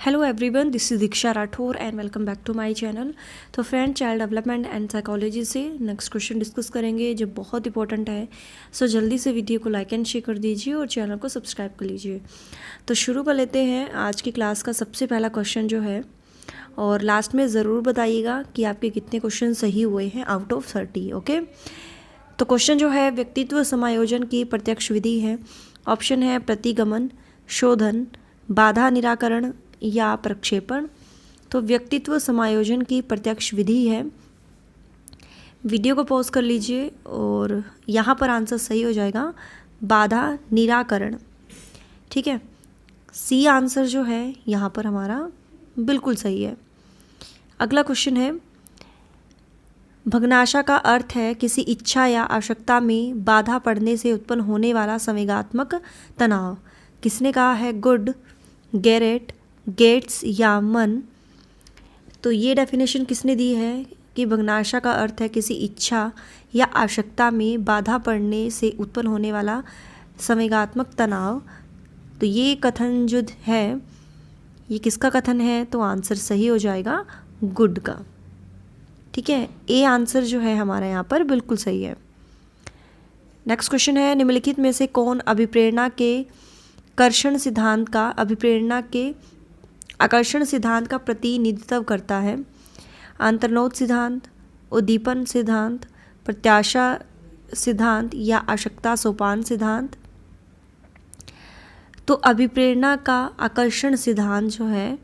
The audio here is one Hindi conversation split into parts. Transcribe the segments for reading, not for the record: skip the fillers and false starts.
Hello everyone, this is Diksha Rathore and welcome back to my channel. तो friend, child development and psychology से नेक्स्ट क्वेश्चन डिस्कस करेंगे जो बहुत इंपॉर्टेंट है। सो जल्दी से वीडियो को लाइक एंड शेयर कर दीजिए और चैनल को सब्सक्राइब कर लीजिए। तो शुरू कर लेते हैं आज की क्लास का सबसे पहला क्वेश्चन जो है, और लास्ट में ज़रूर बताइएगा कि आपके कितने क्वेश्चन सही हुए हैं आउट ऑफ 30। ओके, तो क्वेश्चन जो है व्यक्तित्व समायोजन की प्रत्यक्ष विधि है। ऑप्शन है प्रतिगमन, शोधन, बाधा निराकरण या प्रक्षेपण। तो व्यक्तित्व समायोजन की प्रत्यक्ष विधि है। वीडियो को पॉज कर लीजिए और यहाँ पर आंसर सही हो जाएगा बाधा निराकरण। ठीक है, सी आंसर जो है यहाँ पर हमारा बिल्कुल सही है। अगला क्वेश्चन है, भग्नाशा का अर्थ है किसी इच्छा या आवश्यकता में बाधा पड़ने से उत्पन्न होने वाला संवेगात्मक तनाव। किसने कहा है? गुड, गैरेट, गेट्स या मन। तो ये डेफिनेशन किसने दी है कि भग्नाशा का अर्थ है किसी इच्छा या आवश्यकता में बाधा पड़ने से उत्पन्न होने वाला संवेगात्मक तनाव। तो ये कथन जो है ये किसका कथन है? तो आंसर सही हो जाएगा गुड का। ठीक है, ए आंसर जो है हमारा यहाँ पर बिल्कुल सही है। नेक्स्ट क्वेश्चन है, निम्नलिखित में से कौन अभिप्रेरणा के कर्षण सिद्धांत का आकर्षण सिद्धांत का प्रतिनिधित्व करता है? अंतर्नोद सिद्धांत, उद्दीपन सिद्धांत, प्रत्याशा सिद्धांत या आवश्यकता सोपान सिद्धांत। तो अभिप्रेरणा का आकर्षण सिद्धांत जो है,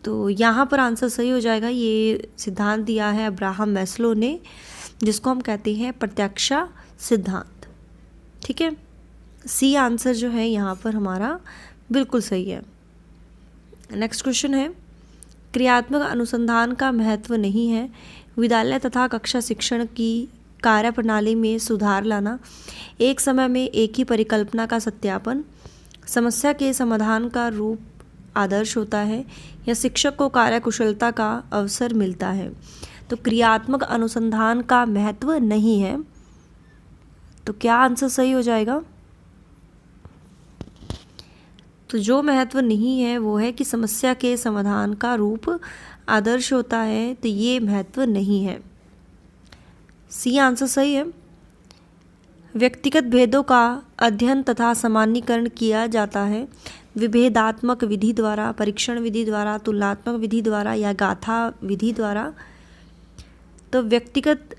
तो यहाँ पर आंसर सही हो जाएगा। ये सिद्धांत दिया है अब्राहम मैस्लो ने, जिसको हम कहते हैं प्रत्याशा सिद्धांत। ठीक है, सी आंसर जो है यहाँ पर हमारा बिल्कुल सही है। नेक्स्ट क्वेश्चन है, क्रियात्मक अनुसंधान का महत्व नहीं है। विद्यालय तथा कक्षा शिक्षण की कार्यप्रणाली में सुधार लाना, एक समय में एक ही परिकल्पना का सत्यापन, समस्या के समाधान का रूप आदर्श होता है या शिक्षक को कार्यकुशलता का अवसर मिलता है। तो क्रियात्मक अनुसंधान का महत्व नहीं है। तो क्या आंसर सही हो जाएगा? तो जो महत्व नहीं है वो है कि समस्या के समाधान का रूप आदर्श होता है, तो ये महत्व नहीं है। सी आंसर सही है। व्यक्तिगत भेदों का अध्ययन तथा सामान्यीकरण किया जाता है विभेदात्मक विधि द्वारा, परीक्षण विधि द्वारा, तुलनात्मक विधि द्वारा या गाथा विधि द्वारा। तो व्यक्तिगत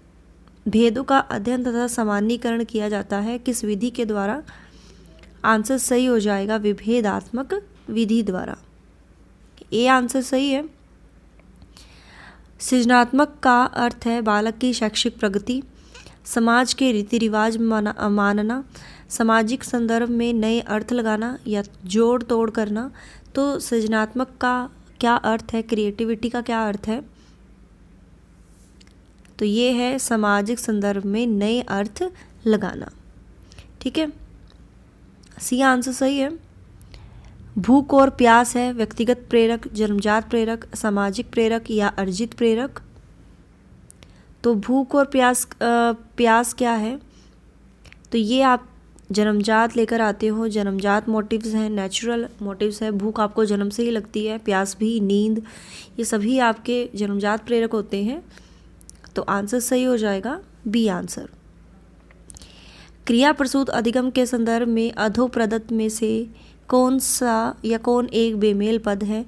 भेदों का अध्ययन तथा सामान्यीकरण किया जाता है किस विधि के द्वारा? आंसर सही हो जाएगा विभेदात्मक विधि द्वारा। ए आंसर सही है। सृजनात्मक का अर्थ है बालक की शैक्षिक प्रगति, समाज के रीति रिवाज मानना, सामाजिक संदर्भ में नए अर्थ लगाना या जोड़ तोड़ करना। तो सृजनात्मक का क्या अर्थ है? क्रिएटिविटी का क्या अर्थ है? तो ये है सामाजिक संदर्भ में नए अर्थ लगाना। ठीक है, सी आंसर सही है। भूख और प्यास है व्यक्तिगत प्रेरक, जन्मजात प्रेरक, सामाजिक प्रेरक या अर्जित प्रेरक। तो भूख और प्यास क्या है? तो ये आप जन्मजात लेकर आते हो, जन्मजात मोटिव्स हैं, नेचुरल मोटिव्स है। भूख आपको जन्म से ही लगती है, प्यास भी, नींद, ये सभी आपके जन्मजात प्रेरक होते हैं। तो आंसर सही हो जाएगा बी आंसर। क्रिया प्रसूत अधिगम के संदर्भ में अधोप्रदत्त में से कौन सा या कौन एक बेमेल पद है?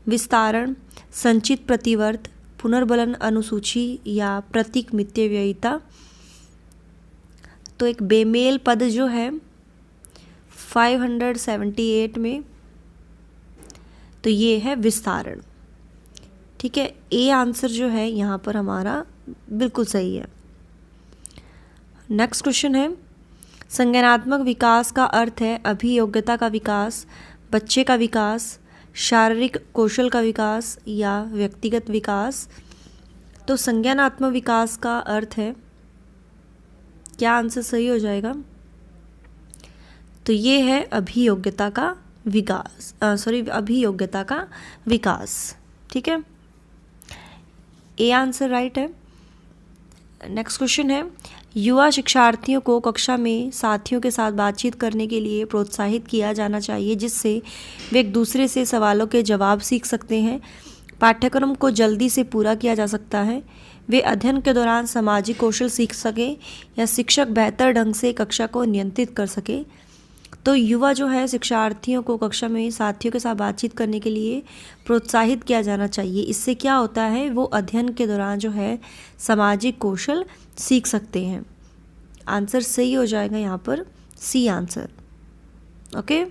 विस्तारण, संचित प्रतिवर्त, पुनर्बलन अनुसूची या प्रतीक मित्यव्ययिता। तो एक बेमेल पद जो है 578 में, तो ये है विस्तारण। ठीक है, ए आंसर जो है यहाँ पर हमारा बिल्कुल सही है। नेक्स्ट क्वेश्चन है, संज्ञानात्मक विकास का अर्थ है अभियोग्यता का विकास, बच्चे का विकास, शारीरिक कौशल का विकास या व्यक्तिगत विकास। तो संज्ञानात्मक विकास का अर्थ है, क्या आंसर सही हो जाएगा? तो ये है अभियोग्यता का विकास, अभियोग्यता का विकास। ठीक है, ए आंसर राइट है। नेक्स्ट क्वेश्चन है, युवा शिक्षार्थियों को कक्षा में साथियों के साथ बातचीत करने के लिए प्रोत्साहित किया जाना चाहिए, जिससे वे एक दूसरे से सवालों के जवाब सीख सकते हैं। पाठ्यक्रम को जल्दी से पूरा किया जा सकता है। वे अध्ययन के दौरान सामाजिक कौशल सीख सकें या शिक्षक बेहतर ढंग से कक्षा को नियंत्रित कर सके। तो युवा जो है शिक्षार्थियों को कक्षा में साथियों के साथ बातचीत करने के लिए प्रोत्साहित किया जाना चाहिए। इससे क्या होता है, वो अध्ययन के दौरान जो है सामाजिक कौशल सीख सकते हैं। आंसर सही हो जाएगा यहाँ पर C answer. Okay,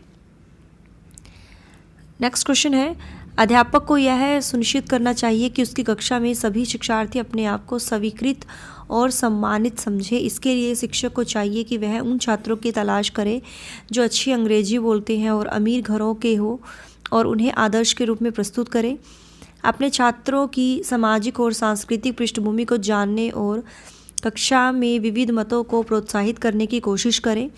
next question है, अध्यापक को यह सुनिश्चित करना चाहिए कि उसकी कक्षा में सभी शिक्षार्थी अपने आप को स्वीकृत और सम्मानित समझे। इसके लिए शिक्षक को चाहिए कि वह उन छात्रों की तलाश करे जो अच्छी अंग्रेजी बोलते हैं और अमीर घरों के हो और उन्हें आदर्श के रूप में प्रस्तुत करें। अपने छात्रों की सामाजिक और सांस्कृतिक पृष्ठभूमि को जानने और कक्षा में विविध मतों को प्रोत्साहित करने की कोशिश करें।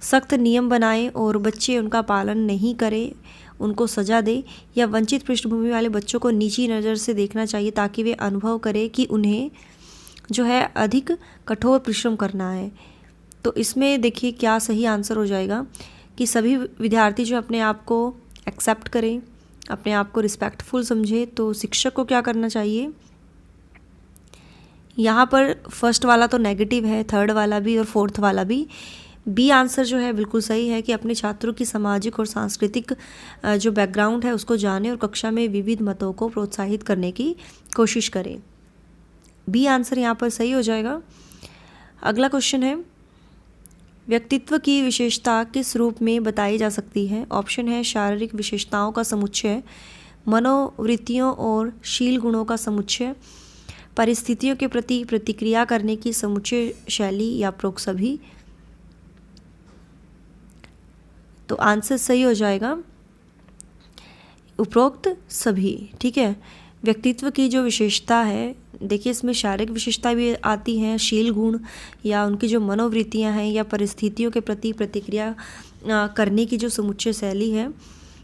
सख्त नियम बनाएं और बच्चे उनका पालन नहीं करें उनको सज़ा दे, या वंचित पृष्ठभूमि वाले बच्चों को नीची नज़र से देखना चाहिए ताकि वे अनुभव करें कि उन्हें जो है अधिक कठोर परिश्रम करना है। तो इसमें देखिए क्या सही आंसर हो जाएगा कि सभी विद्यार्थी जो अपने आप को एक्सेप्ट करें, अपने आप को रिस्पेक्टफुल समझे। तो शिक्षक को क्या करना चाहिए, यहाँ पर फर्स्ट वाला तो नेगेटिव है, थर्ड वाला भी और फोर्थ वाला भी। बी आंसर जो है बिल्कुल सही है कि अपने छात्रों की सामाजिक और सांस्कृतिक जो बैकग्राउंड है उसको जाने और कक्षा में विविध मतों को प्रोत्साहित करने की कोशिश करें। बी आंसर यहाँ पर सही हो जाएगा। अगला क्वेश्चन है, व्यक्तित्व की विशेषता किस रूप में बताई जा सकती है? ऑप्शन है शारीरिक विशेषताओं का समुच्चय, मनोवृत्तियों और शील गुणों का समुच्चय, परिस्थितियों के प्रति प्रतिक्रिया करने की समुच्चय शैली, या उपरोक्त सभी। तो आंसर सही हो जाएगा उपरोक्त सभी। ठीक है, व्यक्तित्व की जो विशेषता है, देखिए इसमें शारीरिक विशेषता भी आती हैं, शील गुण या उनकी जो मनोवृत्तियां हैं, या परिस्थितियों के प्रति प्रतिक्रिया करने की जो समुच्चय शैली है।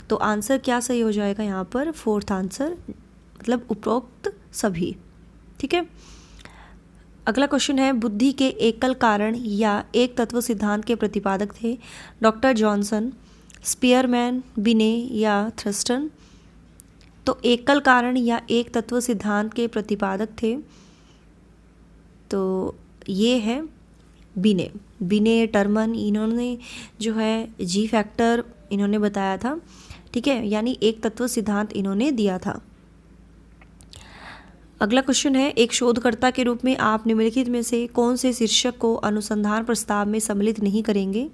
तो आंसर क्या सही हो जाएगा यहाँ पर, फोर्थ आंसर, मतलब उपरोक्त सभी। ठीक है, अगला क्वेश्चन है, बुद्धि के एकल कारण या एक तत्व सिद्धांत के प्रतिपादक थे डॉक्टर जॉनसन, स्पीयरमैन, बिने या थ्रस्टन? तो एकल कारण या एक तत्व सिद्धांत के प्रतिपादक थे, तो ये है बिने टर्मन। इन्होंने जो है जी फैक्टर इन्होंने बताया था। ठीक है, यानी एक तत्व सिद्धांत इन्होंने दिया था। अगला क्वेश्चन है, एक शोधकर्ता के रूप में आप निम्नलिखित में से कौन से शीर्षक को अनुसंधान प्रस्ताव में सम्मिलित नहीं करेंगे?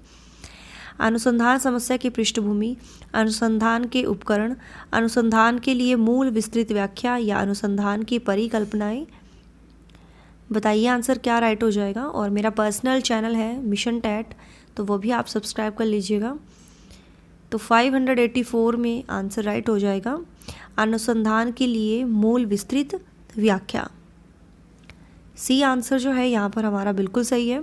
अनुसंधान समस्या की पृष्ठभूमि, अनुसंधान के उपकरण, अनुसंधान के लिए मूल विस्तृत व्याख्या, या अनुसंधान की परिकल्पनाएं? बताइए आंसर क्या राइट हो जाएगा। और मेरा पर्सनल चैनल है मिशन टैट, तो वो भी आप सब्सक्राइब कर लीजिएगा। तो 584 में आंसर राइट हो जाएगा अनुसंधान के लिए मूल विस्तृत व्याख्या। सी आंसर जो है यहाँ पर हमारा बिल्कुल सही है।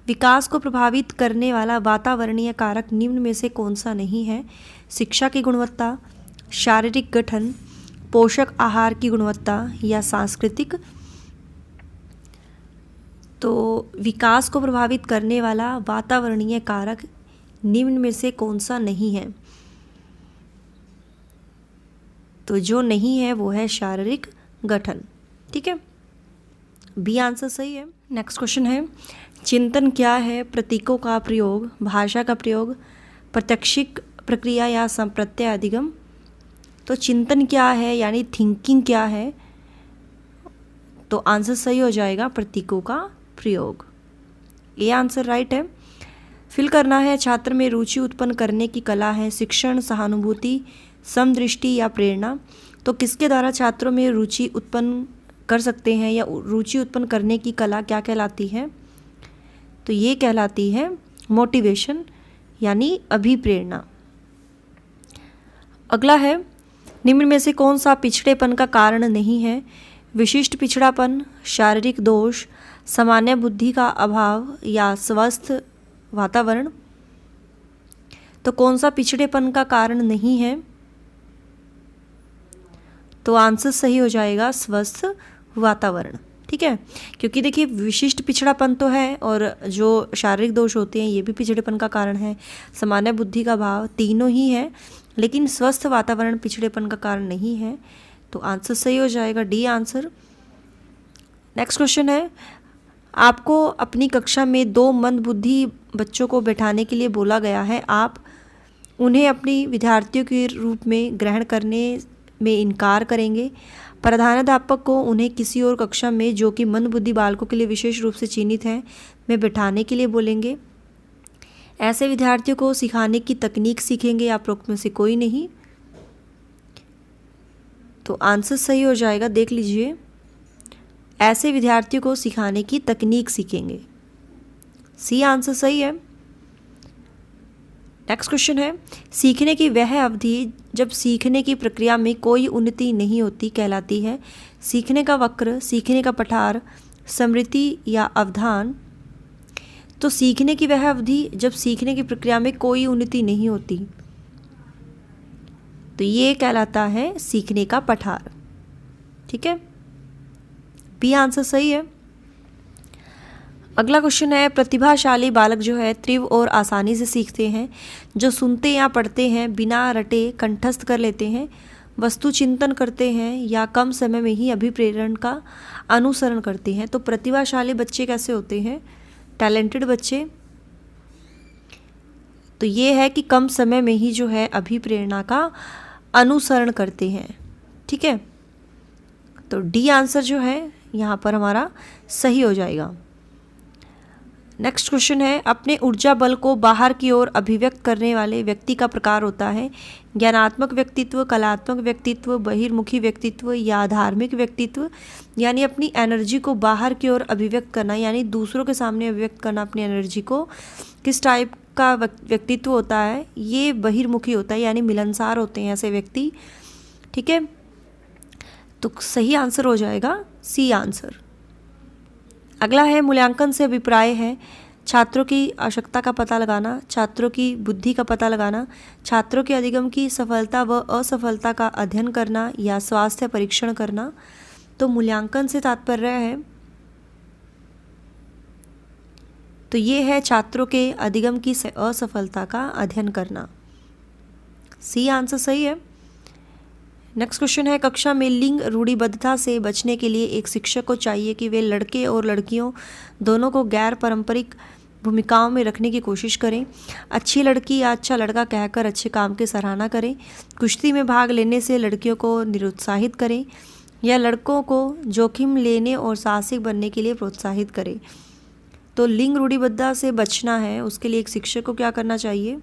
विकास को प्रभावित करने वाला वातावरणीय कारक निम्न में से कौन सा नहीं है? शिक्षा की गुणवत्ता, शारीरिक गठन, पोषक आहार की गुणवत्ता, या सांस्कृतिक? तो विकास को प्रभावित करने वाला वातावरणीय कारक निम्न में से कौन सा नहीं है? तो जो नहीं है वो है शारीरिक गठन। ठीक है, बी आंसर सही है। नेक्स्ट क्वेश्चन है, चिंतन क्या है? प्रतीकों का प्रयोग, भाषा का प्रयोग, प्रत्यक्षिक प्रक्रिया, या संप्रत्यय अधिगम? तो चिंतन क्या है यानी थिंकिंग क्या है? तो आंसर सही हो जाएगा प्रतीकों का प्रयोग। ये आंसर राइट है। फिल करना है, छात्र में रुचि उत्पन्न करने की कला है शिक्षण, सहानुभूति, समदृष्टि, या प्रेरणा? तो किसके द्वारा छात्रों में रुचि उत्पन्न कर सकते हैं, या रुचि उत्पन्न करने की कला क्या कहलाती है? तो ये कहलाती है मोटिवेशन, यानी अभिप्रेरणा। अगला है, निम्न में से कौन सा पिछड़ेपन का कारण नहीं है? विशिष्ट पिछड़ापन, शारीरिक दोष, सामान्य बुद्धि का अभाव, या स्वस्थ वातावरण? तो कौन सा पिछड़ेपन का कारण नहीं है? तो आंसर सही हो जाएगा स्वस्थ वातावरण। ठीक ठीक है, क्योंकि देखिए विशिष्ट पिछड़ापन तो है और जो शारीरिक दोष होते हैं ये भी पिछड़ेपन का कारण है। सामान्य बुद्धि का भाव, तीनों ही है, लेकिन स्वस्थ वातावरण पिछड़ेपन का कारण नहीं है। तो आंसर सही हो जाएगा डी आंसर। नेक्स्ट क्वेश्चन है, आपको अपनी कक्षा में 2 मंदबुद्धि बच्चों को बैठाने के लिए बोला गया है, आप उन्हें अपनी विद्यार्थियों के रूप में ग्रहण करने में इनकार करेंगे। प्रधानाध्यापक को उन्हें किसी और कक्षा में जो कि मंदबुद्धि बालकों के लिए विशेष रूप से चिन्हित है में बैठाने के लिए बोलेंगे। ऐसे विद्यार्थियों को सिखाने की तकनीक सीखेंगे या उपरोक्त में से कोई नहीं। तो आंसर सही हो जाएगा, देख लीजिए, ऐसे विद्यार्थियों को सिखाने की तकनीक सीखेंगे, सी आंसर सही है। नेक्स्ट क्वेश्चन है, सीखने की वह अवधि जब सीखने की प्रक्रिया में कोई उन्नति नहीं होती कहलाती है। सीखने का वक्र, सीखने का पठार, स्मृति या अवधान। तो सीखने की वह अवधि जब सीखने की प्रक्रिया में कोई उन्नति नहीं होती, तो ये कहलाता है सीखने का पठार। ठीक है, बी आंसर सही है। अगला क्वेश्चन है, प्रतिभाशाली बालक जो है तीव्र और आसानी से सीखते हैं, जो सुनते या पढ़ते हैं बिना रटे कंठस्थ कर लेते हैं, वस्तु चिंतन करते हैं या कम समय में ही अभिप्रेरण का अनुसरण करते हैं। तो प्रतिभाशाली बच्चे कैसे होते हैं, टैलेंटेड बच्चे, तो ये है कि कम समय में ही जो है अभिप्रेरणा का अनुसरण करते हैं। ठीक है, तो डी आंसर जो है यहाँ पर हमारा सही हो जाएगा। नेक्स्ट क्वेश्चन है, अपने ऊर्जा बल को बाहर की ओर अभिव्यक्त करने वाले व्यक्ति का प्रकार होता है ज्ञानात्मक व्यक्तित्व, कलात्मक व्यक्तित्व, बहिर्मुखी व्यक्तित्व या धार्मिक व्यक्तित्व। यानी अपनी एनर्जी को बाहर की ओर अभिव्यक्त करना, यानी दूसरों के सामने अभिव्यक्त करना अपनी एनर्जी को, किस टाइप का व्यक्तित्व होता है, ये बहिर्मुखी होता है, यानी मिलनसार होते हैं ऐसे व्यक्ति। ठीक है, तो सही आंसर हो जाएगा सी आंसर। अगला है, मूल्यांकन से अभिप्राय है छात्रों की आवश्यकता का पता लगाना, छात्रों की बुद्धि का पता लगाना, छात्रों के अधिगम की सफलता व असफलता का अध्ययन करना या स्वास्थ्य परीक्षण करना। तो मूल्यांकन से तात्पर्य है, तो ये है छात्रों के अधिगम की असफलता का अध्ययन करना, सी आंसर सही है। नेक्स्ट क्वेश्चन है, कक्षा में लिंग रूढ़िबद्धता से बचने के लिए एक शिक्षक को चाहिए कि वे लड़के और लड़कियों दोनों को गैर पारंपरिक भूमिकाओं में रखने की कोशिश करें। अच्छी लड़की या अच्छा लड़का कहकर अच्छे काम की सराहना करें। कुश्ती में भाग लेने से लड़कियों को निरुत्साहित करें या लड़कों को जोखिम लेने और साहसिक बनने के लिए प्रोत्साहित करें। तो लिंग रूढ़िबद्धता से बचना है, उसके लिए एक शिक्षक को क्या करना चाहिए,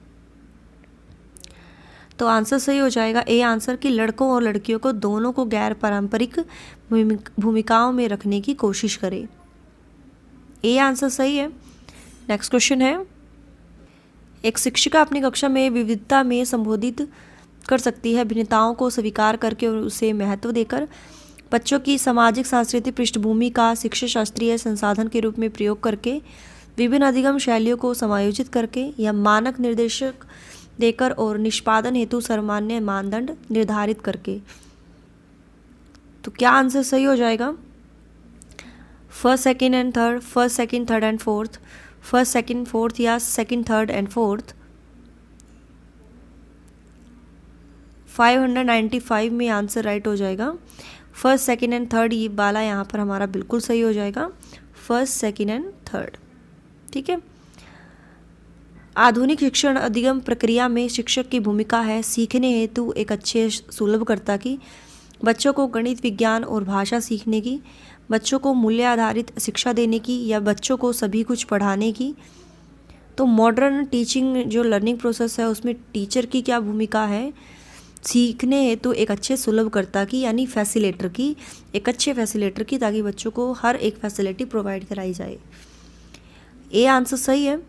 तो आंसर सही हो जाएगा ए आंसर, कि लड़कों और लड़कियों को दोनों को गैर पारंपरिक भूमिकाओं में रखने की कोशिश करें, ए आंसर सही है। नेक्स्ट क्वेश्चन है, एक शिक्षिका अपनी कक्षा में विविधता में संबोधित कर सकती है भिन्नताओं को स्वीकार करके और उसे महत्व देकर। बच्चों की सामाजिक सांस्कृतिक पृष्ठभूमि का शिक्षा शास्त्रीय संसाधन के रूप में प्रयोग करके, विभिन्न अधिगम शैलियों को समायोजित करके या मानक निर्देशक देकर और निष्पादन हेतु सामान्य मानदंड निर्धारित करके। तो क्या आंसर सही हो जाएगा, first second and third, first second third and fourth, first second fourth या सेकंड थर्ड एंड फोर्थ। 595 में आंसर राइट हो जाएगा। फर्स्ट सेकंड एंड थर्ड ये वाला यहाँ पर हमारा बिल्कुल सही हो जाएगा, फर्स्ट सेकंड एंड थर्ड। ठीक है, आधुनिक शिक्षण अधिगम प्रक्रिया में शिक्षक की भूमिका है सीखने हेतु एक अच्छे सुलभकर्ता की, बच्चों को गणित, विज्ञान और भाषा सीखने की, बच्चों को मूल्य आधारित शिक्षा देने की या बच्चों को सभी कुछ पढ़ाने की। तो मॉडर्न टीचिंग जो लर्निंग प्रोसेस है उसमें टीचर की क्या भूमिका है, सीखने हेतु एक अच्छे सुलभकर्ता की, यानी फैसिलेटर की, एक अच्छे फैसिलेटर की, ताकि बच्चों को हर एक फैसिलिटी प्रोवाइड कराई जाए, ए आंसर सही है।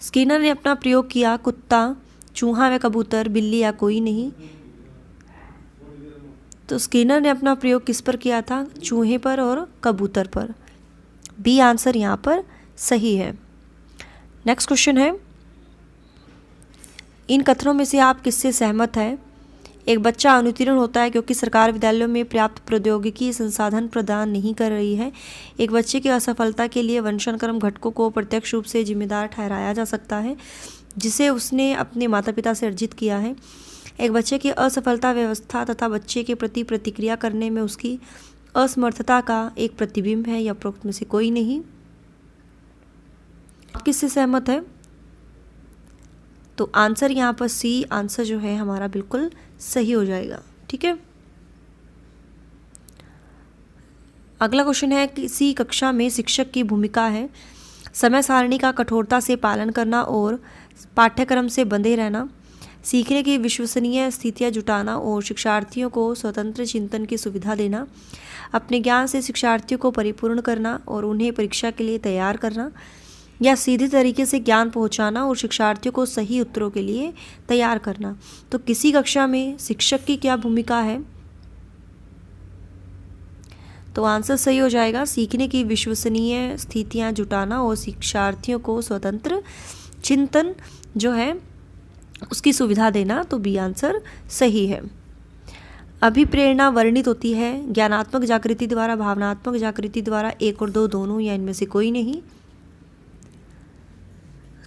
स्किनर ने अपना प्रयोग किया कुत्ता, चूहा व कबूतर, बिल्ली या कोई नहीं। तो स्किनर ने अपना प्रयोग किस पर किया था, चूहे पर और कबूतर पर, बी आंसर यहाँ पर सही है। नेक्स्ट क्वेश्चन है, इन कथनों में से आप किससे सहमत हैं। एक बच्चा अनुत्तीर्ण होता है क्योंकि सरकार विद्यालयों में पर्याप्त प्रौद्योगिकी संसाधन प्रदान नहीं कर रही है। एक बच्चे की असफलता के लिए वंशानुक्रम घटकों को प्रत्यक्ष रूप से जिम्मेदार ठहराया जा सकता है, जिसे उसने अपने माता पिता से अर्जित किया है। एक बच्चे की असफलता व्यवस्था तथा बच्चे के प्रति प्रतिक्रिया करने में उसकी असमर्थता का एक प्रतिबिंब है, या उपरोक्त में से कोई नहीं। आप किससे सहमत है? तो आंसर यहाँ पर सी आंसर जो है हमारा बिल्कुल सही हो जाएगा। ठीक है, अगला क्वेश्चन है, किसी कक्षा में शिक्षक की भूमिका है समय सारणी का कठोरता से पालन करना और पाठ्यक्रम से बंधे रहना, सीखने की विश्वसनीय स्थितियाँ जुटाना और शिक्षार्थियों को स्वतंत्र चिंतन की सुविधा देना, अपने ज्ञान से शिक्षार्थियों को परिपूर्ण करना और उन्हें परीक्षा के लिए तैयार करना, या सीधे तरीके से ज्ञान पहुंचाना और शिक्षार्थियों को सही उत्तरों के लिए तैयार करना। तो किसी कक्षा में शिक्षक की क्या भूमिका है? तो आंसर सही हो जाएगा, सीखने की विश्वसनीय स्थितियां जुटाना और शिक्षार्थियों को स्वतंत्र चिंतन जो है उसकी सुविधा देना। तो बी आंसर सही है। अभिप्रेरणा वर्णित होती है ज्ञानात्मक जागृति द्वारा, भावनात्मक जागृति द्वारा, 1 और 2 दोनों, या इनमें से कोई नहीं।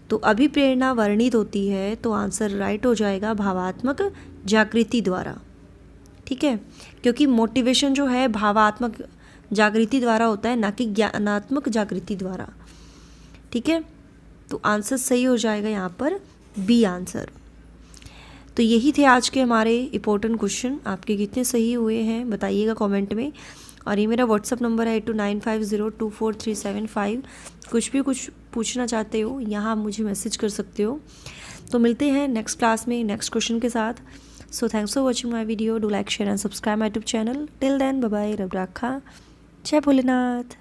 तो अभिप्रेरणा वर्णित होती है, तो आंसर राइट हो जाएगा भावात्मक जागृति द्वारा। ठीक है, क्योंकि मोटिवेशन जो है भावात्मक जागृति द्वारा होता है, ना कि ज्ञानात्मक जागृति द्वारा। ठीक है, तो आंसर सही हो जाएगा यहाँ पर बी आंसर। तो यही थे आज के हमारे इंपॉर्टेंट क्वेश्चन। आपके कितने सही हुए हैं बताइएगा कमेंट में। और ये मेरा व्हाट्सअप नंबर है 8295024375। कुछ पूछना चाहते हो यहाँ मुझे मैसेज कर सकते हो। तो मिलते हैं नेक्स्ट क्लास में नेक्स्ट क्वेश्चन के साथ। So thanks for watching my video. Do like share and subscribe my YouTube channel. Till then bye bye, रब राखा, जय भोलेनाथ।